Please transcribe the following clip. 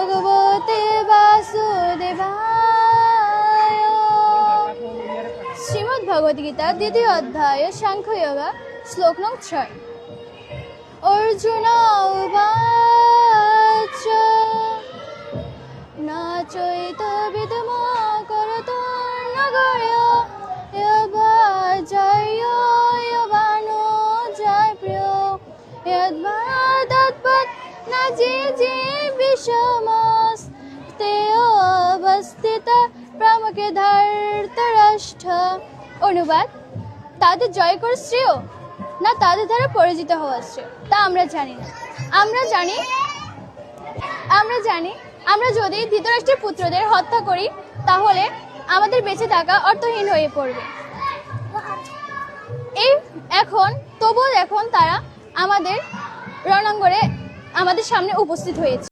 ভগবতে বাসুদেবায়। শ্রীমদ্ ভগবদ গীতা দ্বিতীয় অধ্যায় সাংখ্য যোগা শ্লোক নং 6। অর্জুন উবাচ না চৈতবিদম করতর্নগর্য যবাজয় যবানো জয় প্রিয় যদ্ভারতৎপদ না যে বিষমস্তে অবস্থিত প্রমুখে ধৃতরাষ্ট্র। অনুবাদ: তাদের জয় করে শ্রেয় না তাদের দ্বারা পরাজিত হওয়া শ্রেয় তা আমরা জানি না। আমরা জানি আমরা যদি ধৃতরাষ্ট্রের পুত্রদের হত্যা করি তাহলে আমাদের বেঁচে থাকা অর্থহীন হয়ে পড়বে। তবুও এখন তারা আমাদের রণাঙ্গনে আমাদের সামনে উপস্থিত হয়েছে।